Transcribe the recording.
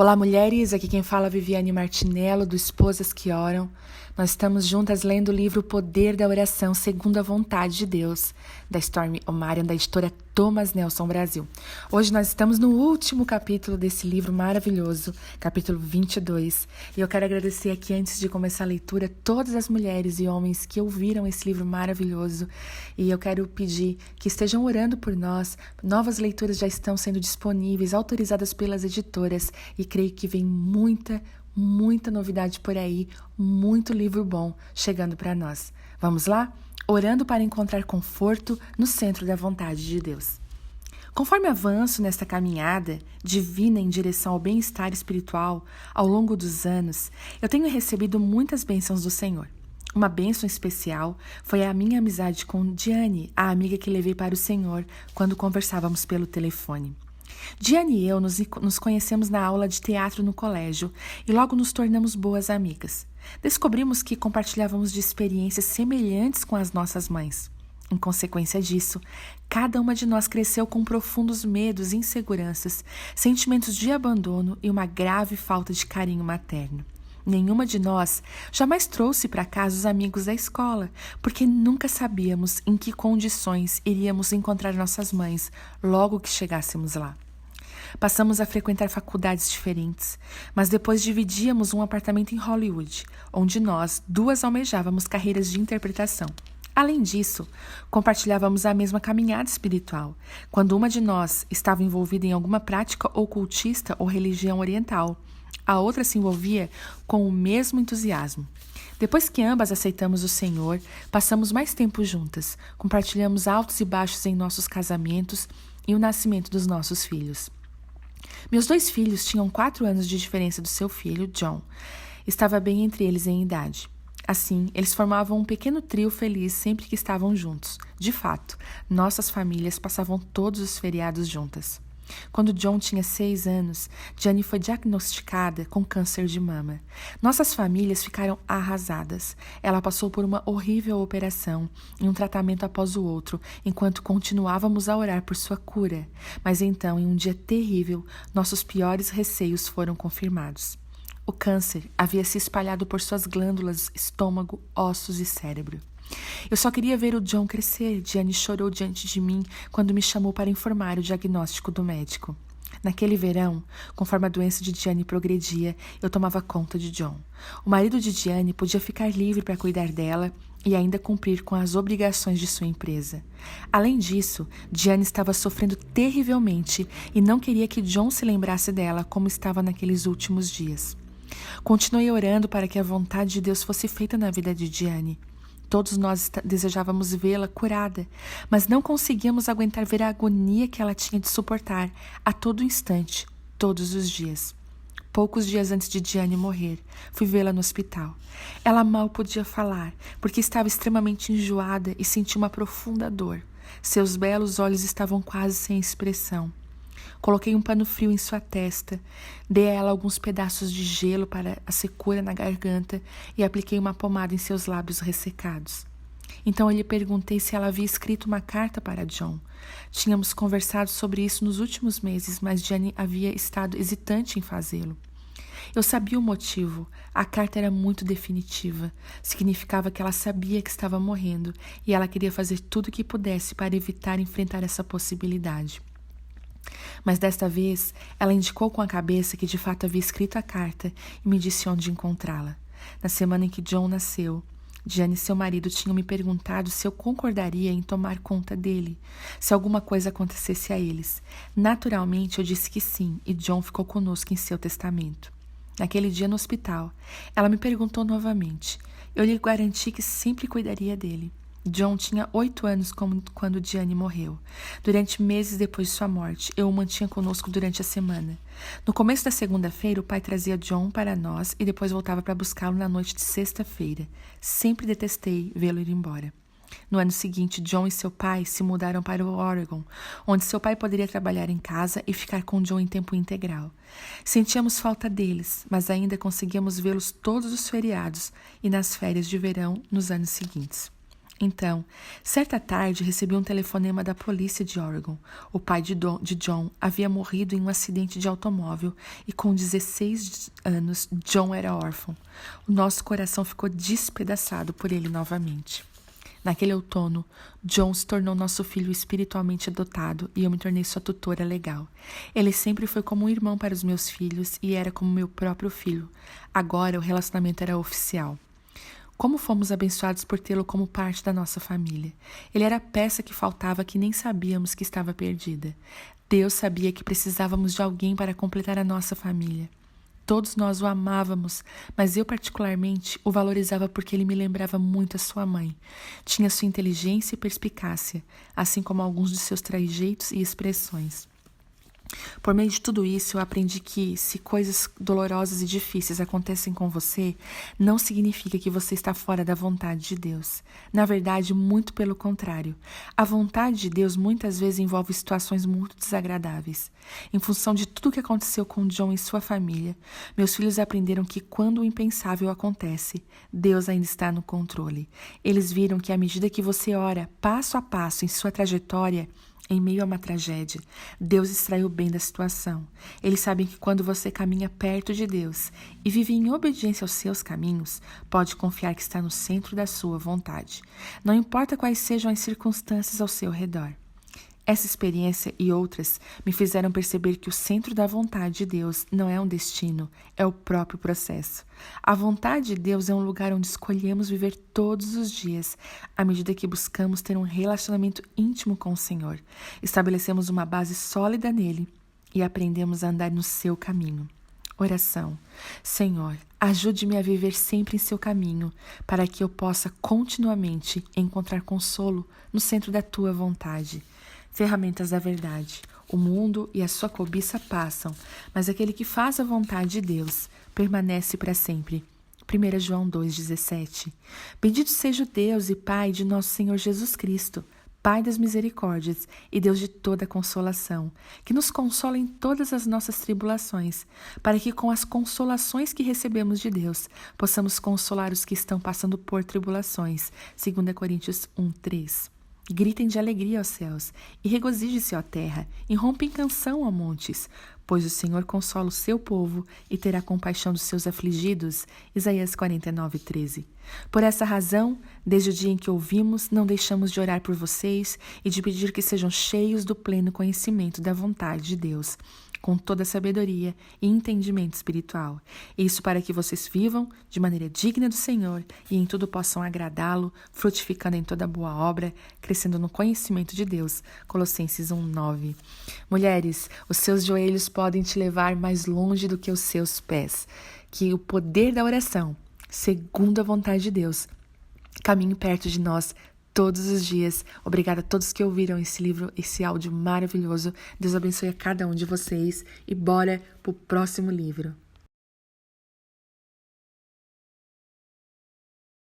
Olá, mulheres, aqui quem fala é Viviane Martinello, do Esposas que Oram. Nós estamos juntas lendo o livro O Poder da Oração Segundo a Vontade de Deus, da Stormy O'Marion, da editora Thomas Nelson Brasil. Hoje nós estamos no último capítulo desse livro maravilhoso, capítulo 22. E eu quero agradecer aqui, antes de começar a leitura, todas as mulheres e homens que ouviram esse livro maravilhoso. E eu quero pedir que estejam orando por nós. Novas leituras já estão sendo disponíveis, autorizadas pelas editoras. E creio que vem muita novidade por aí, muito livro bom chegando para nós. Vamos lá? Orando para encontrar conforto no centro da vontade de Deus. Conforme avanço nesta caminhada divina em direção ao bem-estar espiritual ao longo dos anos, eu tenho recebido muitas bênçãos do Senhor. Uma bênção especial foi a minha amizade com Diane, a amiga que levei para o Senhor quando conversávamos pelo telefone. Diane e eu nos conhecemos na aula de teatro no colégio e logo nos tornamos boas amigas. Descobrimos que compartilhávamos de experiências semelhantes com as nossas mães. Em consequência disso, cada uma de nós cresceu com profundos medos e inseguranças, sentimentos de abandono e uma grave falta de carinho materno. Nenhuma de nós jamais trouxe para casa os amigos da escola, porque nunca sabíamos em que condições iríamos encontrar nossas mães logo que chegássemos lá. Passamos a frequentar faculdades diferentes, mas depois dividíamos um apartamento em Hollywood, onde nós duas almejávamos carreiras de interpretação. Além disso, compartilhávamos a mesma caminhada espiritual, quando uma de nós estava envolvida em alguma prática ocultista ou religião oriental. A outra se envolvia com o mesmo entusiasmo. Depois que ambas aceitamos o Senhor, passamos mais tempo juntas, compartilhamos altos e baixos em nossos casamentos e o nascimento dos nossos filhos. Meus dois filhos tinham 4 anos de diferença do seu filho, John. Estava bem entre eles em idade. Assim, eles formavam um pequeno trio feliz sempre que estavam juntos. De fato, nossas famílias passavam todos os feriados juntas. Quando John tinha 6 anos, Diane foi diagnosticada com câncer de mama. Nossas famílias ficaram arrasadas. Ela passou por uma horrível operação e um tratamento após o outro, enquanto continuávamos a orar por sua cura. Mas então, em um dia terrível, nossos piores receios foram confirmados. O câncer havia se espalhado por suas glândulas, estômago, ossos e cérebro. Eu só queria ver o John crescer. Diane chorou diante de mim quando me chamou para informar o diagnóstico do médico. Naquele verão, conforme a doença de Diane progredia, eu tomava conta de John. O marido de Diane podia ficar livre para cuidar dela e ainda cumprir com as obrigações de sua empresa. Além disso, Diane estava sofrendo terrivelmente e não queria que John se lembrasse dela como estava naqueles últimos dias. Continuei orando para que a vontade de Deus fosse feita na vida de Diane. Todos nós desejávamos vê-la curada, mas não conseguíamos aguentar ver a agonia que ela tinha de suportar a todo instante, todos os dias. Poucos dias antes de Diane morrer, fui vê-la no hospital. Ela mal podia falar, porque estava extremamente enjoada e sentia uma profunda dor. Seus belos olhos estavam quase sem expressão. Coloquei um pano frio em sua testa, dei a ela alguns pedaços de gelo para a secura na garganta e apliquei uma pomada em seus lábios ressecados. Então eu lhe perguntei se ela havia escrito uma carta para John. Tínhamos conversado sobre isso nos últimos meses, mas Diane havia estado hesitante em fazê-lo. Eu sabia o motivo. A carta era muito definitiva. Significava que ela sabia que estava morrendo e ela queria fazer tudo o que pudesse para evitar enfrentar essa possibilidade. Mas desta vez, ela indicou com a cabeça que de fato havia escrito a carta e me disse onde encontrá-la. Na semana em que John nasceu, Diane e seu marido tinham me perguntado se eu concordaria em tomar conta dele, se alguma coisa acontecesse a eles. Naturalmente, eu disse que sim, e John ficou conosco em seu testamento. Naquele dia no hospital, ela me perguntou novamente. Eu lhe garanti que sempre cuidaria dele. John tinha 8 anos quando Diane morreu. Durante meses depois de sua morte, eu o mantinha conosco durante a semana. No começo da segunda-feira, o pai trazia John para nós e depois voltava para buscá-lo na noite de sexta-feira. Sempre detestei vê-lo ir embora. No ano seguinte, John e seu pai se mudaram para o Oregon, onde seu pai poderia trabalhar em casa e ficar com John em tempo integral. Sentíamos falta deles, mas ainda conseguíamos vê-los todos os feriados e nas férias de verão nos anos seguintes. Então, certa tarde, recebi um telefonema da polícia de Oregon. O pai de John havia morrido em um acidente de automóvel e com 16 anos, John era órfão. O nosso coração ficou despedaçado por ele novamente. Naquele outono, John se tornou nosso filho espiritualmente adotado e eu me tornei sua tutora legal. Ele sempre foi como um irmão para os meus filhos e era como meu próprio filho. Agora o relacionamento era oficial. Como fomos abençoados por tê-lo como parte da nossa família. Ele era a peça que faltava que nem sabíamos que estava perdida. Deus sabia que precisávamos de alguém para completar a nossa família. Todos nós o amávamos, mas eu particularmente o valorizava porque ele me lembrava muito a sua mãe. Tinha sua inteligência e perspicácia, assim como alguns de seus trejeitos e expressões. Por meio de tudo isso, eu aprendi que se coisas dolorosas e difíceis acontecem com você, não significa que você está fora da vontade de Deus. Na verdade, muito pelo contrário. A vontade de Deus muitas vezes envolve situações muito desagradáveis. Em função de tudo o que aconteceu com John e sua família, meus filhos aprenderam que quando o impensável acontece, Deus ainda está no controle. Eles viram que à medida que você ora passo a passo em sua trajetória, em meio a uma tragédia, Deus extrai o bem da situação. Eles sabem que quando você caminha perto de Deus e vive em obediência aos seus caminhos, pode confiar que está no centro da sua vontade. Não importa quais sejam as circunstâncias ao seu redor. Essa experiência e outras me fizeram perceber que o centro da vontade de Deus não é um destino, é o próprio processo. A vontade de Deus é um lugar onde escolhemos viver todos os dias, à medida que buscamos ter um relacionamento íntimo com o Senhor. Estabelecemos uma base sólida nele e aprendemos a andar no seu caminho. Oração. Senhor, ajude-me a viver sempre em seu caminho, para que eu possa continuamente encontrar consolo no centro da tua vontade. Ferramentas da verdade. O mundo e a sua cobiça passam, mas aquele que faz a vontade de Deus permanece para sempre. 1 João 2,17. Bendito seja o Deus e Pai de nosso Senhor Jesus Cristo, Pai das misericórdias e Deus de toda consolação, que nos consola em todas as nossas tribulações, para que com as consolações que recebemos de Deus, possamos consolar os que estão passando por tribulações. 2 Coríntios 1:3. Gritem de alegria aos céus, e regozije-se, ó terra, e rompe em canção, ó montes, pois o Senhor consola o seu povo e terá compaixão dos seus afligidos. Isaías 49:13. Por essa razão, desde o dia em que ouvimos, não deixamos de orar por vocês e de pedir que sejam cheios do pleno conhecimento da vontade de Deus, com toda a sabedoria e entendimento espiritual. Isso para que vocês vivam de maneira digna do Senhor e em tudo possam agradá-lo, frutificando em toda boa obra, crescendo no conhecimento de Deus. Colossenses 1:9. Mulheres, os seus joelhos podem te levar mais longe do que os seus pés. Que o poder da oração, segundo a vontade de Deus, caminhe perto de nós todos os dias. Obrigada a todos que ouviram esse livro, esse áudio maravilhoso. Deus abençoe a cada um de vocês e bora pro próximo livro.